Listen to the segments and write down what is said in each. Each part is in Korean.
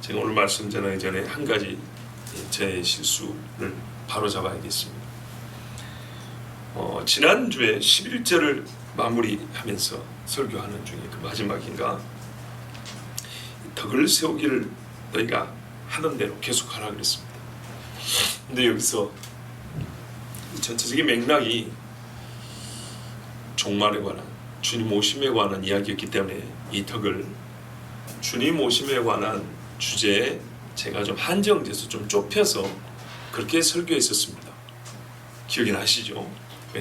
제가 오늘 말씀 전하기 전에 한 가지 제 실수를 바로잡아야겠습니다. 지난주에 11절을 마무리하면서 설교하는 중에 그 마지막인가 덕을 세우기를 너희가 하던 대로 계속하라 그랬습니다. 근데 여기서 이 전체적인 맥락이 종말에 관한 주님 오심에 관한 이야기였기 때문에 이 덕을 주님 오심에 관한 주제에 제가 좀 한정돼서 좀 좁혀서 그렇게 설교했었습니다. 기억이 나시죠?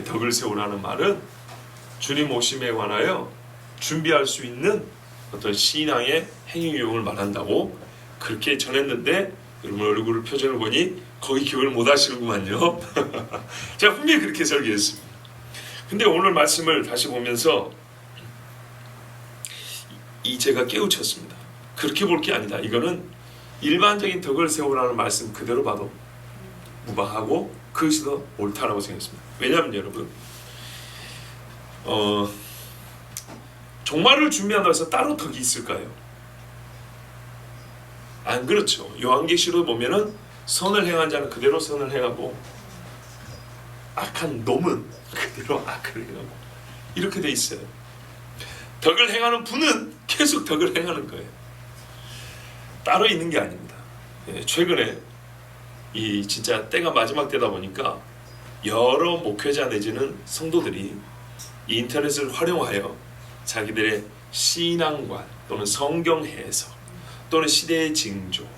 덕을 세우라는 말은 주님 오심에 관하여 준비할 수 있는 어떤 신앙의 행위 유형을 말한다고 그렇게 전했는데 여러분 얼굴 표정을 보니 거의 기억을 못 하시는구만요. 제가 분명히 그렇게 설교했습니다. 근데 오늘 말씀을 다시 보면서 제가 깨우쳤습니다. 그렇게 볼 게 아니다. 이거는 일반적인 덕을 세우라는 말씀 그대로 봐도 무방하고 그것이 더 옳다라고 생각했습니다. 왜냐하면 여러분 종말을 준비한다고 해서 따로 덕이 있을까요? 안 그렇죠. 요한계시록 보면은 선을 행한 자는 그대로 선을 행하고 악한 놈은 그대로 악을 행하고 이렇게 돼 있어요. 덕을 행하는 분은 계속 덕을 행하는 거예요. 따로 있는 게 아닙니다. 최근에 이 진짜 때가 마지막 때다 보니까 여러 목회자 내지는 성도들이 이 인터넷을 활용하여 자기들의 신앙관 또는 성경 해석 또는 시대의 징조를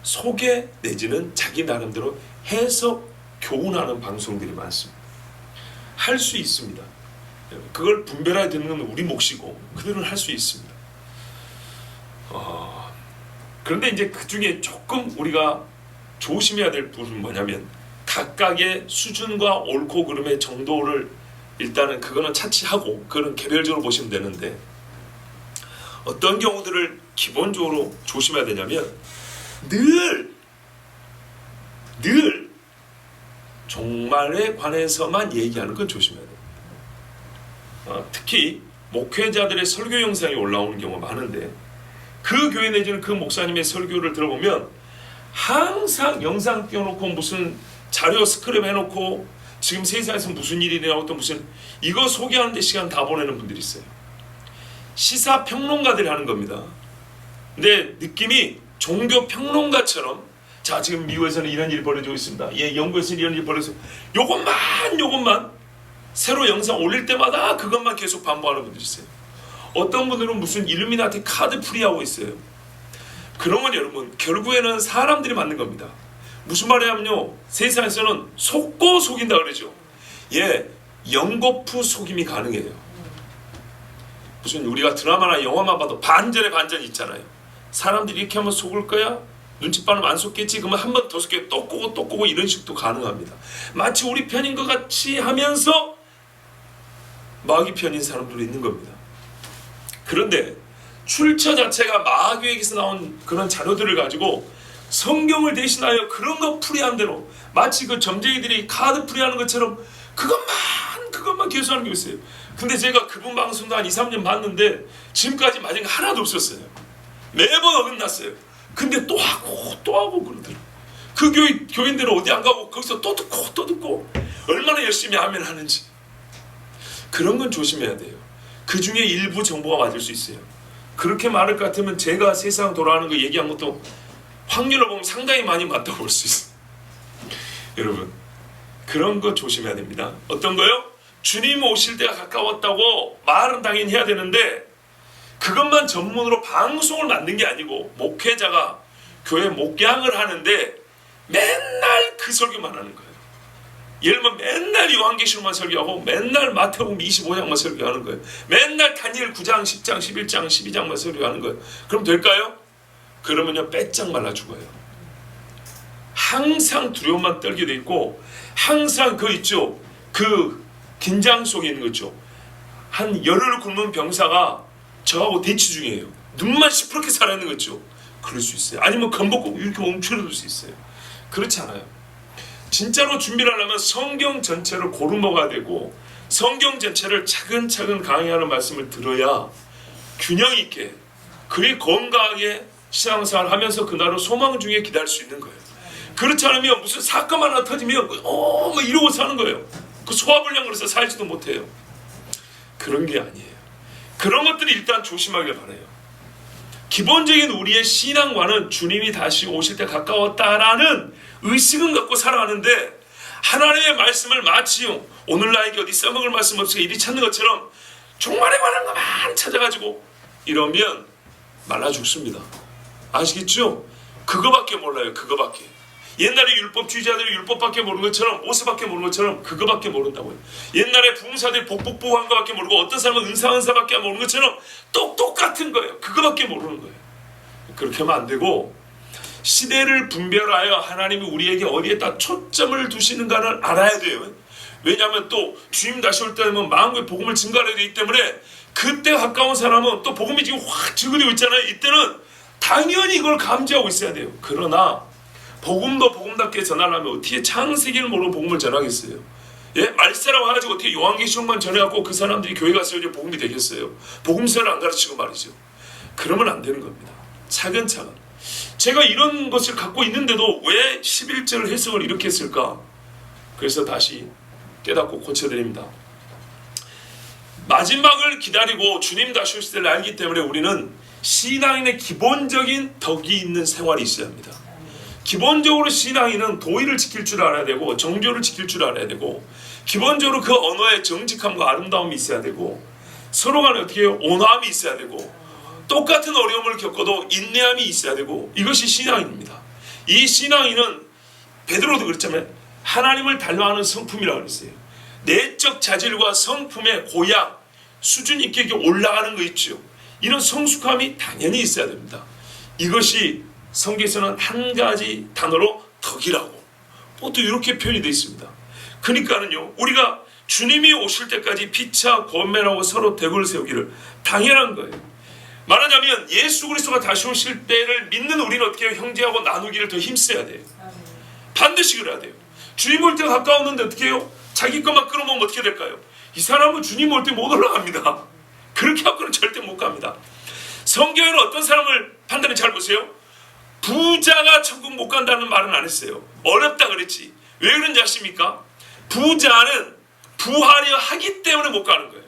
소개 내지는 자기 나름대로 해석 교훈하는 방송들이 많습니다. 할 수 있습니다. 그걸 분별해야 되는 건 우리 몫이고 그들은 할 수 있습니다. 그런데 이제 그 중에 조금 우리가 조심해야 될 부분은 뭐냐면 각각의 수준과 옳고 그름의 정도를 일단은 그거는 차치하고 그거는 개별적으로 보시면 되는데 어떤 경우들을 기본적으로 조심해야 되냐면 늘 종말에 관해서만 얘기하는 건 조심해야 됩니다. 특히 목회자들의 설교 영상이 올라오는 경우가 많은데 그 교회 내지는 그 목사님의 설교를 들어보면 항상 영상 띄워놓고 무슨 자료 스크랩 해놓고 지금 세상에서 무슨 일이 일어나고 또 무슨 이거 소개하는데 시간 다 보내는 분들이 있어요. 시사평론가들이 하는 겁니다. 근데 느낌이 종교평론가처럼 자 지금 미국에서는 이런 일이 벌어지고 있습니다. 영국에서는 이런 일이 벌어지고 요것만 새로 영상 올릴 때마다 그것만 계속 반복하는 분들이 있어요. 어떤 분들은 무슨 일루미나티 카드 풀이하고 있어요. 그러면 여러분 결국에는 사람들이 만든 겁니다. 무슨 말이냐면요 세상에서는 속고 속인다 그러죠. 연거푸 속임이 가능해요. 무슨 우리가 드라마나 영화만 봐도 반전에 반전이 있잖아요. 사람들이 이렇게 하면 속을 거야? 눈치 빠르면 안 속겠지? 그러면 한 번 더 속게 또 꼬고 이런 식도 가능합니다. 마치 우리 편인 것 같이 하면서 마귀 편인 사람들도 있는 겁니다. 그런데 출처 자체가 마귀에게서 나온 그런 자료들을 가지고 성경을 대신하여 그런 거 풀이한 대로 마치 그 점쟁이들이 카드 풀이하는 것처럼 그것만 계속 하는 게 있어요. 근데 제가 그분 방송도 한 2, 3년 봤는데 지금까지 맞은 거 하나도 없었어요. 매번 어긋났어요. 근데 또 하고 그러더라고요. 그 교인들은 어디 안 가고 거기서 또 듣고 얼마나 열심히 하면 하는지 그런 건 조심해야 돼요. 그 중에 일부 정보가 맞을 수 있어요. 그렇게 말할 것 같으면 제가 세상 돌아가는 거 얘기한 것도 확률로 보면 상당히 많이 맞다고 볼 수 있어요. 여러분 그런 거 조심해야 됩니다. 어떤 거요? 주님 오실 때가 가까웠다고 말은 당연히 해야 되는데 그것만 전문으로 방송을 만든 게 아니고 목회자가 교회 목양을 하는데 맨날 그 설교만 하는 거예요. 예를 들면 맨날 요한계시록만 설교하고 맨날 마태복음 25장만 설교하는 거예요. 맨날 다니엘 9장, 10장, 11장, 12장만 설교하는 거예요. 그럼 될까요? 그러면요 빼짝 말라 죽어요. 항상 두려움만 떨게 돼 있고 항상 그 있죠. 그 긴장 속에 있는 거죠. 한 열흘 굶은 병사가 저하고 대치 중이에요. 눈만 시퍼렇게 살아있는 거죠. 그럴 수 있어요. 아니면 겁먹고 이렇게 움츠러들 수 있어요. 그렇지 않아요. 진짜로 준비를 하려면 성경 전체를 고루 먹어야 되고 성경 전체를 차근차근 강의하는 말씀을 들어야 균형 있게 그리 건강하게 신앙생활 하면서 그날을 소망 중에 기다릴 수 있는 거예요. 그렇지 않으면 무슨 사건 하나 터지면 뭐 이러고 사는 거예요. 그 소화불량 그래서 살지도 못해요. 그런 게 아니에요. 그런 것들이 일단 조심하길 바라요. 기본적인 우리의 신앙과는 주님이 다시 오실 때 가까웠다라는 의식은 갖고 살아가는데, 하나님의 말씀을 마치 오늘 나에게 어디 써먹을 말씀 없이 이리 찾는 것처럼 종말에 관한 것만 찾아가지고 이러면 말라 죽습니다. 아시겠죠? 그거밖에 몰라요. 그거밖에. 옛날에 율법주의자들이 율법밖에 모르는 것처럼, 모세밖에 모르는 것처럼 그거밖에 모른다고요. 옛날에 부흥사들이 복복부한 것밖에 모르고 어떤 사람은 은사밖에 모르는 것처럼 똑같은 거예요. 그거밖에 모르는 거예요. 그렇게 하면 안 되고, 시대를 분별하여 하나님이 우리에게 어디에다 초점을 두시는가를 알아야 돼요. 왜냐하면 또 주님 다시 올 때면 마음과 복음을 증가해야 되기 때문에, 그때 가까운 사람은 또 복음이 지금 확 증거되고 있잖아요. 이때는 당연히 이걸 감지하고 있어야 돼요. 그러나 복음도 복음답게 전하려면 어떻게 창세기를 모르고 복음을 전하겠어요? 예? 말세라고 해가지고 어떻게 요한계시록만 전해갖고 그 사람들이 교회 가서 이제 복음이 되겠어요? 복음서를 안 가르치고 말이죠. 그러면 안 되는 겁니다. 차근차근. 제가 이런 것을 갖고 있는데도 왜 11절 해석을 이렇게 했을까? 그래서 다시 깨닫고 고쳐드립니다. 마지막을 기다리고 주님 다시 오실 때를 알기 때문에 우리는 신앙인의 기본적인 덕이 있는 생활이 있어야 합니다. 기본적으로 신앙인은 도의를 지킬 줄 알아야 되고, 정조를 지킬 줄 알아야 되고, 기본적으로 그 언어에 정직함과 아름다움이 있어야 되고, 서로 간에 어떻게 해요? 온화함이 있어야 되고, 똑같은 어려움을 겪어도 인내함이 있어야 되고, 이것이 신앙인입니다. 이 신앙인은 베드로도 그랬잖아요. 하나님을 닮아가는 성품이라고 그랬어요. 내적 자질과 성품의 고양, 수준 있게 올라가는 거 있죠. 이런 성숙함이 당연히 있어야 됩니다. 이것이 성경에서는 한 가지 단어로 덕이라고 또 이렇게 표현이 되어 있습니다. 그러니까는요, 우리가 주님이 오실 때까지 피차 권면하고 서로 덕을 세우기를 당연한 거예요. 말하자면 예수 그리스도가 다시 오실 때를 믿는 우리는 어떻게 해요? 형제하고 나누기를 더 힘써야 돼요. 반드시 그래야 돼요. 주님 올 때가 가까웠는데 어떻게 해요? 자기 것만 끌어모으면 어떻게 될까요? 이 사람은 주님 올 때 못 올라갑니다. 그렇게 갖고는 절대 못 갑니다. 성경에는 어떤 사람을 판단해 잘 보세요. 부자가 천국 못 간다는 말은 안 했어요. 어렵다 그랬지. 왜 그런지 아십니까? 부자는 부하려 하기 때문에 못 가는 거예요.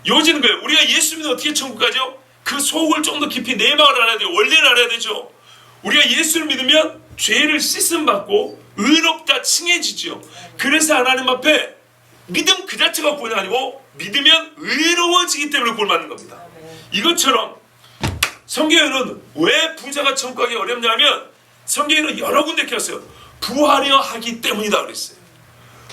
요지는 거예요. 우리가 예수 믿으면 어떻게 천국 가죠? 그 속을 좀 더 깊이 내막을 알아야 돼요. 원리를 알아야 되죠. 우리가 예수를 믿으면 죄를 씻음받고 의롭다 칭해지죠. 그래서 하나님 앞에 믿음 그 자체가 구원이 아니고 믿으면 의로워지기 때문에 구원받는 겁니다. 이것처럼 성경에는 왜 부자가 천국 가기 어렵냐면, 성경에는 여러 군데 켰어요. 부하려 하기 때문이다 그랬어요.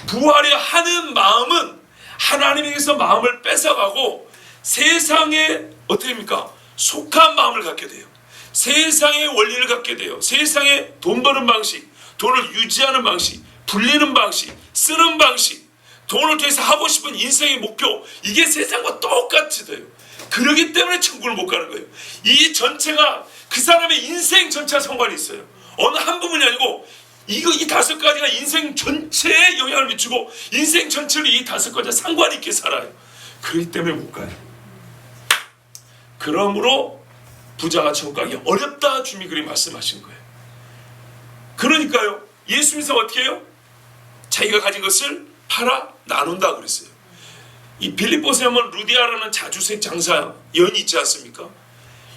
부하려 하는 마음은 하나님에게서 마음을 뺏어가고 세상에 어떻게 됩니까? 속한 마음을 갖게 돼요. 세상의 원리를 갖게 돼요. 세상의 돈 버는 방식, 돈을 유지하는 방식, 불리는 방식, 쓰는 방식, 돈을 통해서 하고 싶은 인생의 목표, 이게 세상과 똑같이 돼요. 그러기 때문에 천국을 못 가는 거예요. 이 전체가 그 사람의 인생 전체와 상관이 있어요. 어느 한 부분이 아니고 이 다섯 가지가 인생 전체에 영향을 미치고 인생 전체를 이 다섯 가지와 상관이 있게 살아요. 그렇기 때문에 못 가요. 그러므로 부자가 천국 가기 어렵다 주님이 그렇게 말씀하신 거예요. 그러니까요, 예수 믿어서 어떻게 해요? 자기가 가진 것을 팔아 나눈다 그랬어요. 이 빌립보서에 하면 루디아라는 자주색 장사 여인이 있지 않습니까?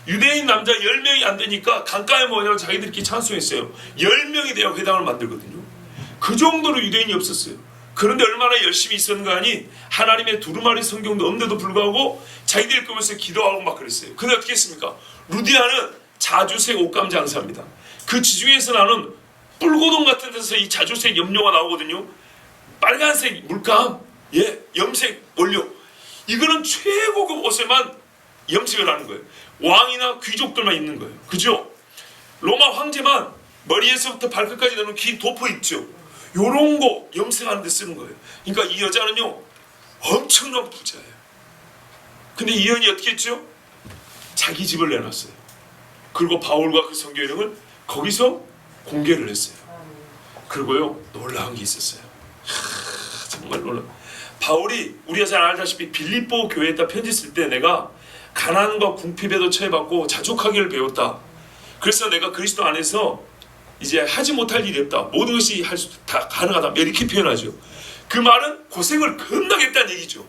유대인 남자 10명이 안 되니까 강가에 모여서 자기들끼리 찬송했어요. 10명이 돼야 회당을 만들거든요. 그 정도로 유대인이 없었어요. 그런데 얼마나 열심히 있었는가 하니 하나님의 두루마리 성경도 없는데도 불구하고 자기들 읽으면서 기도하고 막 그랬어요. 근데 어떻게 했습니까? 루디아는 자주색 옷감 장사입니다. 그 지중해에서 나는 뿔고동 같은 데서 이 자주색 염료가 나오거든요. 빨간색 물감, 염색 원료. 이거는 최고급 옷에만 염색을 하는 거예요. 왕이나 귀족들만 입는 거예요. 그죠? 로마 황제만 머리에서부터 발끝까지 나는 귀 도포 있죠. 요런 거 염색하는 데 쓰는 거예요. 그러니까 이 여자는요, 엄청난 부자예요. 근데 이 여인이 어떻게 했죠? 자기 집을 내놨어요. 그리고 바울과 그 선교 여행을 거기서 공개를 했어요. 그리고요, 놀라운 게 있었어요. 정말 놀라운. 바울이 우리가 잘 알다시피 빌립보 교회에다 편지 쓸 때 내가 가난과 궁핍에도 처해받고 자족하기를 배웠다. 그래서 내가 그리스도 안에서 이제 하지 못할 일이 없다. 모든 것이 다 가능하다. 이렇게 표현하죠. 그 말은 고생을 겁나게 했다는 얘기죠.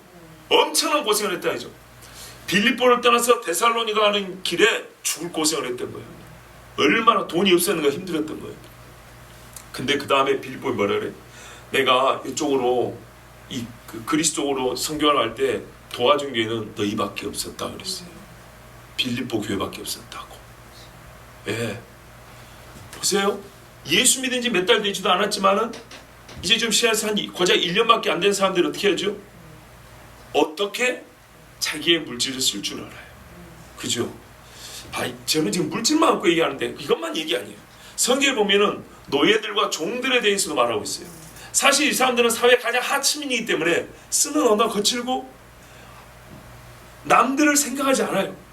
엄청난 고생을 했다는 얘기죠. 빌립보를 떠나서 데살로니가 가는 길에 죽을 고생을 했던 거예요. 얼마나 돈이 없었는가 힘들었던 거예요. 근데 그 다음에 빌립보에 뭐라 그래? 내가 이쪽으로 그리스도로 선교를 할 때 도와준 교회는 너희밖에 없었다 그랬어요. 빌립보 교회밖에 없었다고. 예. 보세요. 예수 믿은 지 몇 달 되지도 않았지만은 이제 좀 시간에서 고작 1년밖에 안 된 사람들이 어떻게 하죠? 어떻게 자기의 물질을 쓸 줄 알아요. 그죠? 저는 지금 물질만 갖고 얘기하는데 이것만 얘기 아니에요. 성경에 보면은 노예들과 종들에 대해서도 말하고 있어요. 사실 이 사람들은 사회 가장 하층민이기 때문에 쓰는 언어가 거칠고 남들을 생각하지 않아요.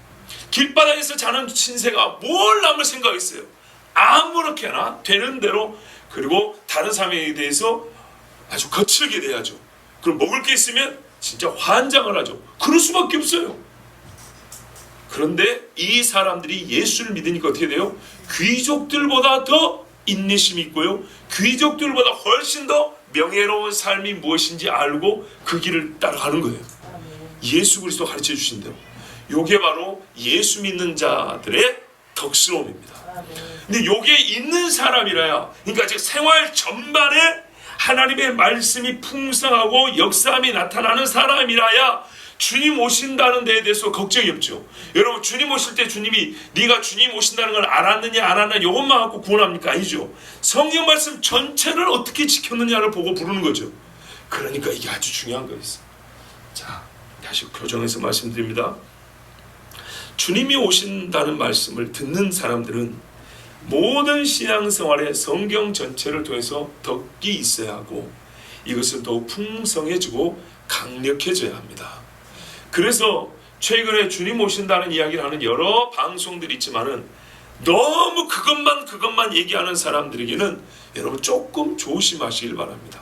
길바닥에서 자는 신세가 뭘 남을 생각했어요. 아무렇게나 되는 대로, 그리고 다른 사람에 대해서 아주 거칠게 대하죠. 그럼 먹을 게 있으면 진짜 환장을 하죠. 그럴 수밖에 없어요. 그런데 이 사람들이 예수를 믿으니까 어떻게 돼요? 귀족들보다 더 인내심이 있고요, 귀족들보다 훨씬 더 명예로운 삶이 무엇인지 알고 그 길을 따라가는 거예요. 예수 그리스도 가르쳐 주신대요. 요게 바로 예수 믿는 자들의 덕스러움입니다. 근데 요게 있는 사람이라야, 그러니까 즉 생활 전반에 하나님의 말씀이 풍성하고 역사함이 나타나는 사람이라야 주님 오신다는 데에 대해서 걱정이 없죠. 여러분, 주님 오실 때 주님이 네가 주님 오신다는 걸 알았느냐 안 알았느냐 이것만 갖고 구원합니까? 아니죠. 성경 말씀 전체를 어떻게 지켰느냐를 보고 부르는 거죠. 그러니까 이게 아주 중요한 거였어요. 자, 다시 교정해서 말씀드립니다. 주님이 오신다는 말씀을 듣는 사람들은 모든 신앙생활에 성경 전체를 통해서 덕이 있어야 하고 이것은 더욱 풍성해지고 강력해져야 합니다. 그래서 최근에 주님 오신다는 이야기를 하는 여러 방송들이 있지만은 너무 그것만 얘기하는 사람들에게는 여러분 조금 조심하시길 바랍니다.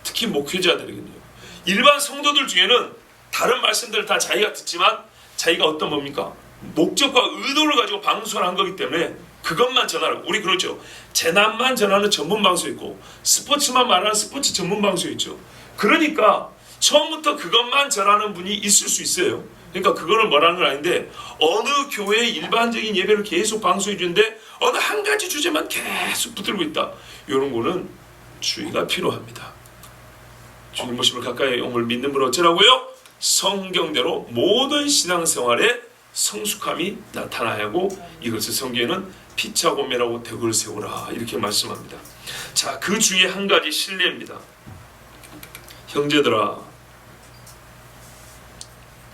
특히 목회자들에게는요. 일반 성도들 중에는 다른 말씀들을 다 자기가 듣지만 자기가 어떤 뭡니까? 목적과 의도를 가지고 방송을 한 거기 때문에 그것만 전하라고. 우리 그렇죠. 재난만 전하는 전문 방송 있고 스포츠만 말하는 스포츠 전문 방송 있죠. 그러니까 처음부터 그것만 전하는 분이 있을 수 있어요. 그러니까 그거는 뭐라는 건 아닌데 어느 교회의 일반적인 예배를 계속 방송해 주는데 어느 한 가지 주제만 계속 붙들고 있다. 이런 거는 주의가 필요합니다. 주님 모심을 가까이 오늘 믿는 분 어쩌라고요? 성경대로 모든 신앙생활에 성숙함이 나타나야 하고 이것을 성경에는 피차고 매라고 덕을 세우라 이렇게 말씀합니다. 자, 그 주위에 한 가지 신뢰입니다. 형제들아,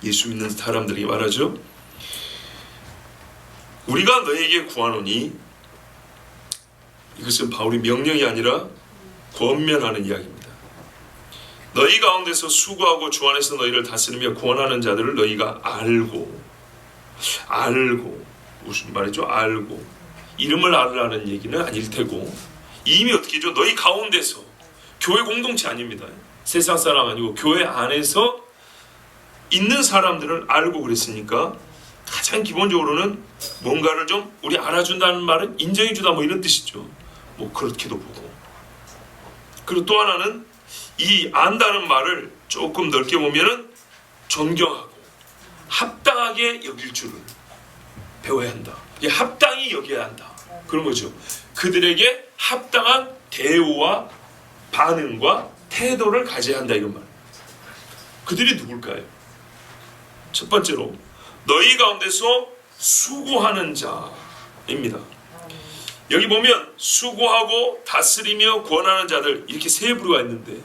예수 믿는 사람들이 말하죠. 우리가 너에게 구하노니, 이것은 바울의 명령이 아니라 권면하는 이야기입니다. 너희 가운데서 수고하고 주 안에서 너희를 다스리며 구원하는 자들을 너희가 알고 무슨 말이죠? 알고 이름을 알으라는 얘기는 아닐 테고 이미 어떻게 죠? 너희 가운데서, 교회 공동체 아닙니다. 세상 사람 아니고 교회 안에서 있는 사람들을 알고 그랬으니까 가장 기본적으로는 뭔가를 좀 우리 알아준다는 말은 인정해주다 뭐 이런 뜻이죠. 뭐 그렇게도 보고, 그리고 또 하나는 이 안다는 말을 조금 넓게 보면은 존경하고 합당하게 여길 줄을 배워야 한다. 이게 합당히 여겨야 한다. 그런 거죠. 그들에게 합당한 대우와 반응과 태도를 가져야 한다 이런 말. 그들이 누굴까요? 첫 번째로 너희 가운데서 수고하는 자입니다. 여기 보면 수고하고 다스리며 구원하는 자들 이렇게 세 부류가 있는데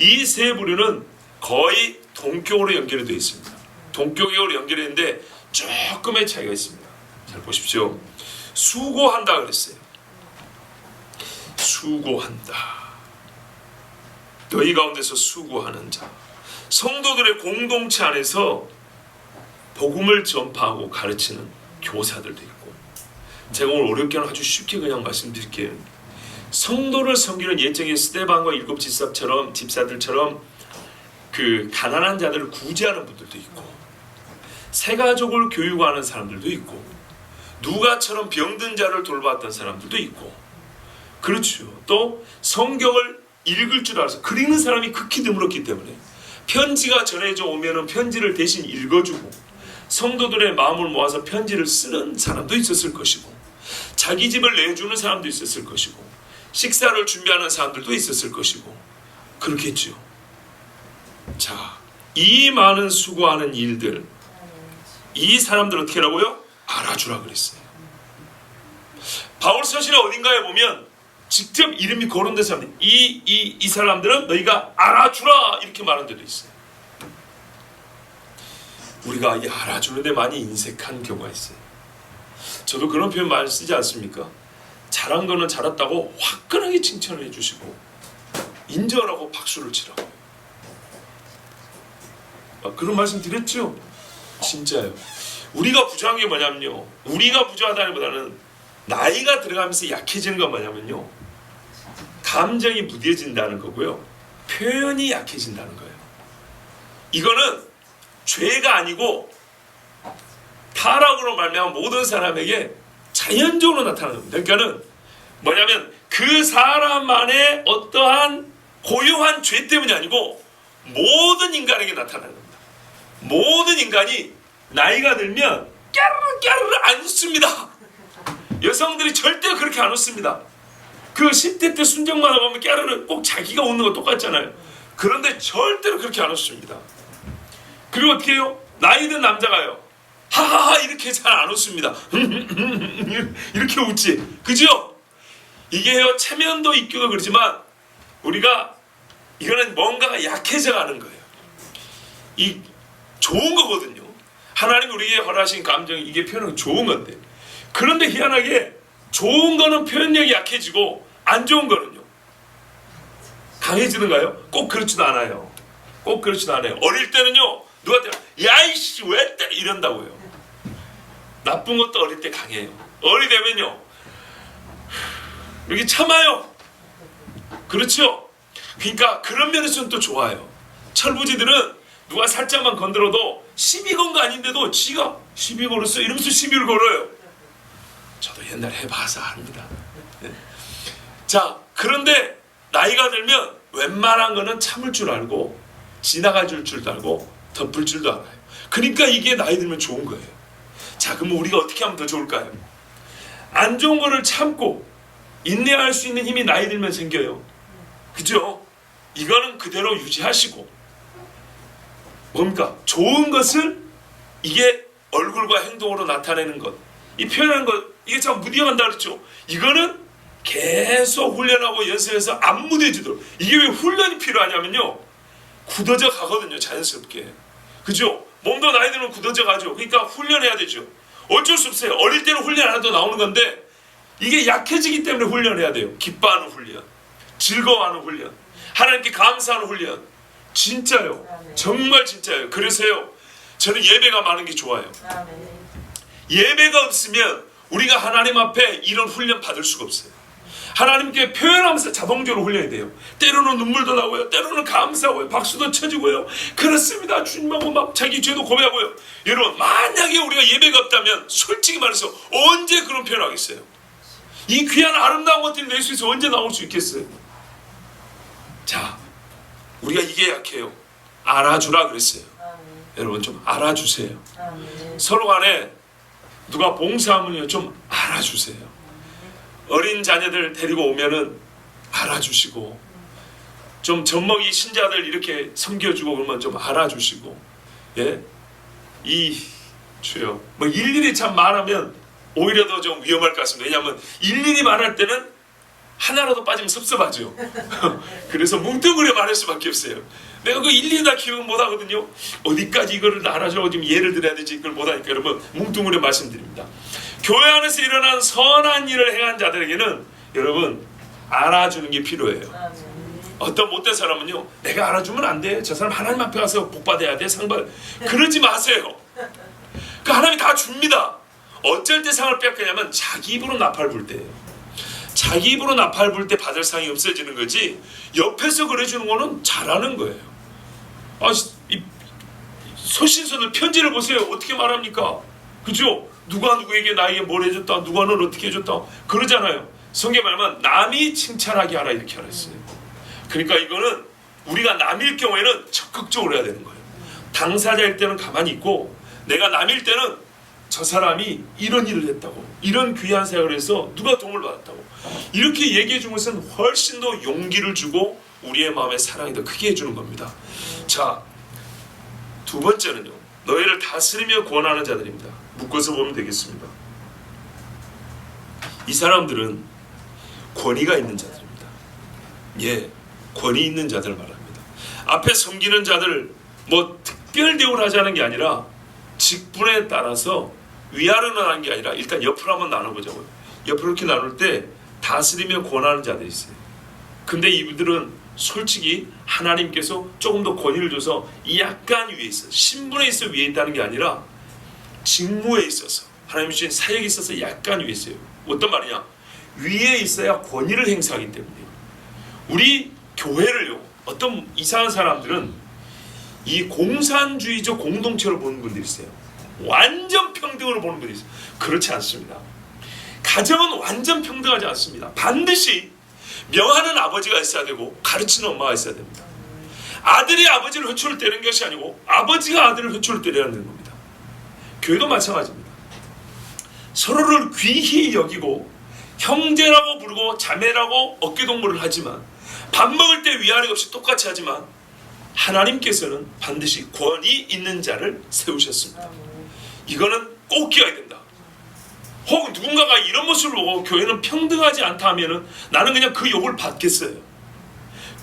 이 세 부류는 거의 동격으로 연결이 되어 있습니다. 동격으로 연결했는데 조금의 차이가 있습니다. 잘 보십시오. 수고한다 그랬어요. 수고한다. 너희 가운데서 수고하는 자. 성도들의 공동체 안에서 복음을 전파하고 가르치는 교사들도 있고, 제가 오늘 어렵게는 아주 쉽게 그냥 말씀드릴게요. 성도를 섬기는 옛적의 스데반과 일곱 집사들처럼 그 가난한 자들을 구제하는 분들도 있고, 새 가족을 교육하는 사람들도 있고, 누가처럼 병든 자를 돌봤던 사람들도 있고, 그렇죠. 또 성경을 읽을 줄 알아서 그리는 사람이 극히 드물었기 때문에 편지가 전해져 오면은 편지를 대신 읽어주고, 성도들의 마음을 모아서 편지를 쓰는 사람도 있었을 것이고, 자기 집을 내주는 사람도 있었을 것이고, 식사를 준비하는 사람들도 있었을 것이고, 그렇겠죠. 자, 이 많은 수고하는 일들, 이 사람들 어떻게 하라고요? 알아주라 그랬어요. 바울 서신의 어딘가에 보면 직접 이름이 거론된 사람들, 이 사람들은 너희가 알아주라 이렇게 말한 데도 있어요. 우리가 이 알아주는 데 많이 인색한 경우가 있어요. 저도 그런 표현 많이 쓰지 않습니까? 잘한 거는 잘했다고 화끈하게 칭찬을 해주시고, 인정을 하고 박수를 치라고. 그런 말씀 드렸죠? 진짜요. 우리가 부족한 게 뭐냐면요, 우리가 부족하다기보다는 나이가 들어가면서 약해지는 건 뭐냐면요, 감정이 무뎌진다는 거고요, 표현이 약해진다는 거예요. 이거는 죄가 아니고 타락으로 말미암아 모든 사람에게 자연적으로 나타나는 겁니다. 그러니까는 뭐냐면 그 사람만의 어떠한 고유한 죄 때문이 아니고 모든 인간에게 나타나는 겁니다. 모든 인간이 나이가 들면 깨르르 안 웃습니다. 여성들이 절대 그렇게 안 웃습니다. 그 10대 때 순정만 하면 깨르르 꼭 자기가 웃는 거 똑같잖아요. 그런데 절대로 그렇게 안 웃습니다. 그리고 어떻게 해요? 나이 든 남자가요, 하하하 이렇게 잘 안 웃습니다. 이렇게 웃지, 그죠? 이게요, 체면도 있기도 그렇지만 우리가 이거는 뭔가가 약해져 가는 거예요. 이 좋은 거거든요. 하나님 우리에게 허락하신 감정, 이게 표현은 좋은 건데, 그런데 희한하게 좋은 거는 표현력이 약해지고 안 좋은 거는요 강해지는가요? 꼭 그렇지도 않아요. 꼭 그렇지도 않아요. 어릴 때는요, 누가 때려 야이씨 왜 때려 이런다고요. 나쁜 것도 어릴 때 강해요. 어리 되면요 이렇게 참아요. 그렇죠? 그러니까 그런 면에서는 또 좋아요. 철부지들은 누가 살짝만 건드려도 시비 건 거 아닌데도 지가 시비 걸었어 이러면서 시비를 걸어요. 저도 옛날에 해봐서 압니다. 네. 자, 그런데 나이가 들면 웬만한 거는 참을 줄 알고 지나가 줄 줄도 알고 덮을 줄도 알아요. 그러니까 이게 나이 들면 좋은 거예요. 자, 그럼 우리가 어떻게 하면 더 좋을까요? 안 좋은 거를 참고 인내할 수 있는 힘이 나이 들면 생겨요. 그죠? 이거는 그대로 유지하시고, 뭡니까? 좋은 것을 이게 얼굴과 행동으로 나타내는 것, 이 표현하는 것, 이게 참 무뎌간다 그랬죠. 이거는 계속 훈련하고 연습해서 안 무뎌지도록. 이게 왜 훈련이 필요하냐면요, 굳어져 가거든요, 자연스럽게. 그죠? 몸도 나이 들면 굳어져 가죠. 그러니까 훈련해야 되죠. 어쩔 수 없어요. 어릴 때는 훈련 안 해도 나오는 건데, 이게 약해지기 때문에 훈련해야 돼요. 기뻐하는 훈련, 즐거워하는 훈련, 하나님께 감사하는 훈련. 진짜요. 정말 진짜요. 그래서요, 저는 예배가 많은 게 좋아요. 예배가 없으면 우리가 하나님 앞에 이런 훈련 받을 수가 없어요. 하나님께 표현하면서 자동적으로 훈련이 돼요. 때로는 눈물도 나고요, 때로는 감사하고요, 박수도 쳐주고요. 그렇습니다. 주님하고 막 자기 죄도 고백하고요. 여러분, 만약에 우리가 예배가 없다면 솔직히 말해서 언제 그런 표현을 하겠어요? 이 귀한 아름다운 것들이 내 수에서 언제 나올 수 있겠어요? 자, 우리가 이게 약해요. 알아주라 그랬어요. 여러분 좀 알아주세요. 서로 간에 누가 봉사하면요 좀 알아주세요. 어린 자녀들 데리고 오면은 알아주시고, 좀 젖먹이 신자들 이렇게 섬겨주고 그러면 좀 알아주시고, 예, 이 주여 뭐 일일이 참 말하면 오히려 더 좀 위험할 것 같습니다. 왜냐하면 일일이 말할 때는 하나라도 빠지면 섭섭하죠. 그래서 뭉뚱그려 말할 수밖에 없어요. 내가 그 일일이 다 기억 못 하거든요. 어디까지 이거를 알아주라고 지금 예를 들어야 되지 그걸 못 하니까 여러분 뭉뚱그려 말씀드립니다. 교회 안에서 일어난 선한 일을 행한 자들에게는 여러분 알아주는 게 필요해요. 어떤 못된 사람은요, 내가 알아주면 안 돼, 저 사람 하나님 앞에 가서 복 받아야 돼, 상 받아, 그러지 마세요. 그 하나님이 다 줍니다. 어쩔 때 상을 뺏기냐면 자기 입으로 나팔 불 때예요. 자기 입으로 나팔 불 때 받을 상이 없어지는 거지, 옆에서 그래주는 거는 잘하는 거예요. 아, 이 소신서들 편지를 보세요. 어떻게 말합니까? 그죠? 누가 누구에게 나에게 뭘 해줬다, 누가 널 어떻게 해줬다 그러잖아요. 성경 말만 남이 칭찬하게 하라 이렇게 하라 했어요. 그러니까 이거는 우리가 남일 경우에는 적극적으로 해야 되는 거예요. 당사자일 때는 가만히 있고, 내가 남일 때는 저 사람이 이런 일을 했다고, 이런 귀한 사역을 해서 누가 도움을 받았다고 이렇게 얘기해 준 것은 훨씬 더 용기를 주고 우리의 마음에 사랑이 더 크게 해주는 겁니다. 자, 두 번째는요, 너희를 다스리며 구원하는 자들입니다. 묶어서 보면 되겠습니다. 이 사람들은 권위가 있는 자들입니다. 예, 권위 있는 자들 말합니다. 앞에 섬기는 자들 뭐 특별 대우를 하자는 게 아니라 직분에 따라서 위아래로 나가는 게 아니라 일단 옆으로 한번 나눠보자고요. 옆으로 이렇게 나눌 때 다스리며 권하는 자들이 있어요. 근데 이분들은 솔직히 하나님께서 조금 더 권위를 줘서 약간 위에 있어요. 신분에 있어 위에 있다는 게 아니라 직무에 있어서, 하나님 주신 사역에 있어서 약간 위에 있어요. 어떤 말이냐, 위에 있어야 권위를 행사하기 때문이에요. 우리 교회를요, 어떤 이상한 사람들은 이 공산주의적 공동체로 보는 분들이 있어요. 완전 평등으로 보는 분들이 있어요. 그렇지 않습니다. 가정은 완전 평등하지 않습니다. 반드시 명하는 아버지가 있어야 되고 가르치는 엄마가 있어야 됩니다. 아들이 아버지를 회초를 때리는 것이 아니고 아버지가 아들을 회초를 때려야 하는 겁니다. 교회도 마찬가지입니다. 서로를 귀히 여기고 형제라고 부르고 자매라고 어깨동무를 하지만, 밥 먹을 때 위아래 없이 똑같이 하지만, 하나님께서는 반드시 권위 있는 자를 세우셨습니다. 이거는 꼭 기억해야 된다. 혹은 누군가가 이런 모습을 보고 교회는 평등하지 않다 하면은 나는 그냥 그 욕을 받겠어요.